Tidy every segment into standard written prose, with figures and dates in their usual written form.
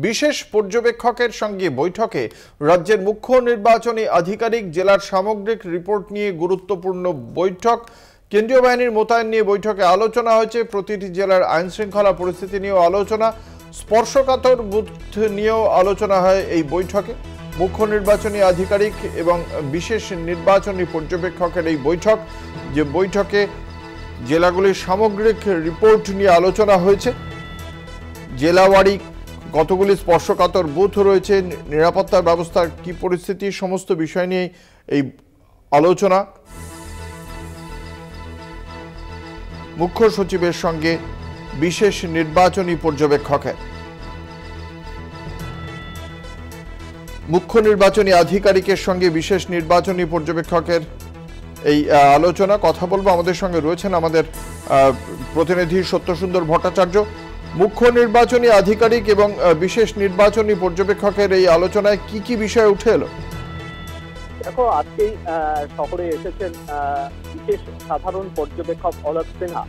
বিশেষ পর্যবেক্ষকের সঙ্গে বৈঠকে রাজ্যের মুখ্য নির্বাচনী আধিকারিক জেলার সামগ্রিক রিপোর্ট নিয়ে গুরুত্বপূর্ণ বৈঠক। কেন্দ্রীয় বাহিনীর মোতায়েন নিয়ে বৈঠকে আলোচনা হয়েছে। প্রতিটি জেলার আইন শৃঙ্খলা পরিস্থিতি নিয়েও আলোচনা, স্পর্শকাতর বুথ নিয়েও আলোচনা হয় এই বৈঠকে। মুখ্য নির্বাচনী আধিকারিক এবং বিশেষ নির্বাচনী পর্যবেক্ষকের এই বৈঠক, যে বৈঠকে জেলাগুলির সামগ্রিক রিপোর্ট নিয়ে আলোচনা হয়েছে। জেলাওয়ারি কতগুলি স্পর্শকাতর বুথ রয়েছে, নিরাপত্তার ব্যবস্থার কি পরিস্থিতি, সমস্ত বিষয় নিয়ে এই আলোচনা। মুখ্য সচিবের সঙ্গে বিশেষ নির্বাচনী পর্যবেক্ষকের, মুখ্য নির্বাচনী আধিকারিকের সঙ্গে বিশেষ নির্বাচনী পর্যবেক্ষকের এই আলোচনা। কথা বলবো, আমাদের সঙ্গে রয়েছেন আমাদের প্রতিনিধি সত্যসুন্দর ভট্টাচার্য। মুখ্য নির্বাচনী আধিকারিক এবং বিশেষ নির্বাচনী পর্যবেক্ষকের এই আলোচনায় কি কি বিষয় উঠে এলো? দেখো, আজকেই শহরে এসেছেন বিশেষ সাধারণ পর্যবেক্ষক অলোক সিনহা।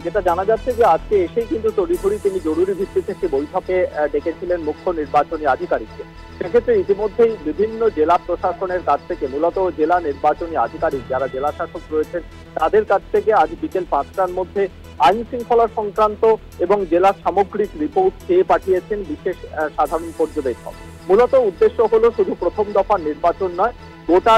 যেটা জানা যাচ্ছে যে আজকে এসেই কিন্তু তড়িঘড়ি তিনি জরুরি ভিত্তিতে একটি বৈঠকে ডেকেছিলেন মুখ্য নির্বাচনী আধিকারিককে। সেক্ষেত্রে ইতিমধ্যেই বিভিন্ন জেলা প্রশাসনের কাছ থেকে, মূলত জেলা নির্বাচনী আধিকারিক যারা জেলা শাসক রয়েছেন তাদের কাছ থেকে আজ বিকেল 5টার মধ্যে আইন শৃঙ্খলা সংক্রান্ত এবং জেলার সামগ্রিক রিপোর্ট চেয়ে পাঠিয়েছেন বিশেষ সাধারণ পর্যবেক্ষক। মূলত উদ্দেশ্য হলো শুধু প্রথম দফার নির্বাচন নয়, গোটা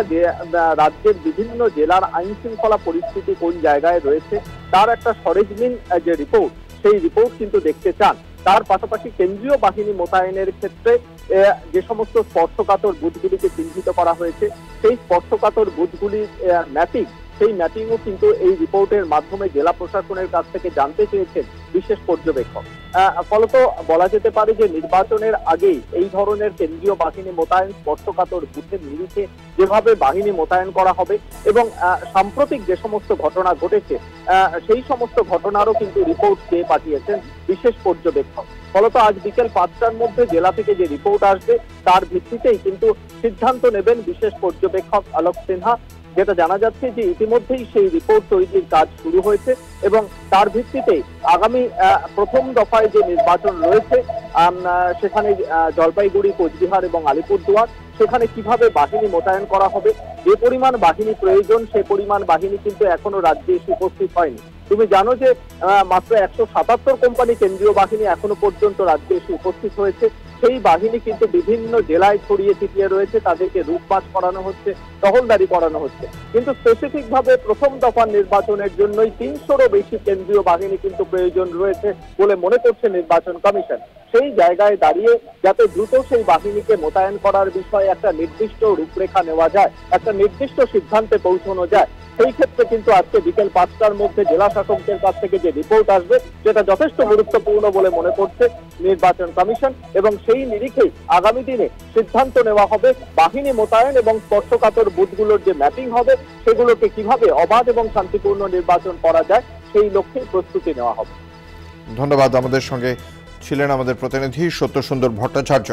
রাজ্যের বিভিন্ন জেলার আইন শৃঙ্খলা পরিস্থিতি কোন জায়গায় রয়েছে তার একটা সরেজমিন যে রিপোর্ট, সেই রিপোর্ট কিন্তু দেখতে চান। তার পাশাপাশি কেন্দ্রীয় বাহিনী মোতায়েনের ক্ষেত্রে যে সমস্ত স্পর্শকাতর বুথগুলিকে চিহ্নিত করা হয়েছে, সেই স্পর্শকাতর বুথগুলির ম্যাপিং, সেই ম্যাপিংও কিন্তু এই রিপোর্টের মাধ্যমে জেলা প্রশাসনের কাছ থেকে জানতে চেয়েছেন বিশেষ পর্যবেক্ষক। ফলত বলা যেতে পারে যে নির্বাচনের আগেই এই ধরনের কেন্দ্রীয় বাহিনী মোতায়েন, স্পর্শকাতর বুথের নিরিখে যেভাবে বাহিনী মোতায়েন করা হবে এবং সাম্প্রতিক যে সমস্ত ঘটনা ঘটেছে সেই সমস্ত ঘটনারও কিন্তু রিপোর্ট চেয়ে পাঠিয়েছেন বিশেষ পর্যবেক্ষক। ফলত আজ বিকেল 5টার মধ্যে জেলা থেকে যে রিপোর্ট আসবে তার ভিত্তিতেই কিন্তু সিদ্ধান্ত নেবেন বিশেষ পর্যবেক্ষক অলোক সিনহা। যেটা জানা যাচ্ছে যে ইতিমধ্যেই সেই রিপোর্ট তৈরির কাজ শুরু হয়েছে এবং তার ভিত্তিতে আগামী প্রথম দফায় যে নির্বাচন রয়েছে সেখানে জলপাইগুড়ি, কোচবিহার এবং আলিপুরদুয়ার, সেখানে কিভাবে বাহিনী মোতায়েন করা হবে, যে পরিমাণ বাহিনী প্রয়োজন সে পরিমাণ বাহিনী কিন্তু এখনো রাজ্যে এসে উপস্থিত হয়নি। তুমি জানো যে মাত্র 177 কোম্পানি কেন্দ্রীয় বাহিনী এখনো পর্যন্ত রাজ্যে এসে উপস্থিত হয়েছে। সেই বাহিনী কিন্তু বিভিন্ন জেলায় ছড়িয়ে ছিটিয়ে রয়েছে, তাদেরকে রুটমার্চ করানো হচ্ছে, টহলদারি করানো হচ্ছে। কিন্তু স্পেসিফিক ভাবে প্রথম দফার নির্বাচনের জন্যই 300রও বেশি কেন্দ্রীয় বাহিনী কিন্তু প্রয়োজন রয়েছে বলে মনে করছে নির্বাচন কমিশন। সেই জায়গায় দাঁড়িয়ে যাতে দ্রুত সেই বাহিনীকে মোতায়েন করার বিষয়ে একটা নির্দিষ্ট রূপরেখা নেওয়া যায়, একটা নির্দিষ্ট সিদ্ধান্তে পৌঁছানো যায়, সেই ক্ষেত্রে কিন্তু আজকে বিকেল 5টার মধ্যে জেলা শাসকদের কাছ থেকে যে রিপোর্ট আসবে সেটা যথেষ্ট গুরুত্বপূর্ণ বলে মনে করছে নির্বাচন কমিশন এবং সেই নিরিখেই আগামী দিনে সিদ্ধান্ত নেওয়া হবে বাহিনী মোতায়েন এবং স্পর্শকাতর বুথগুলোর যে ম্যাপিং হবে সেগুলোকে কিভাবে অবাধ এবং শান্তিপূর্ণ নির্বাচন করা যায় সেই লক্ষ্যে প্রস্তুতি নেওয়া হবে। ধন্যবাদ। আমাদের সঙ্গে ছিলেন আমাদের প্রতিনিধি সত্যসুন্দর ভট্টাচার্য।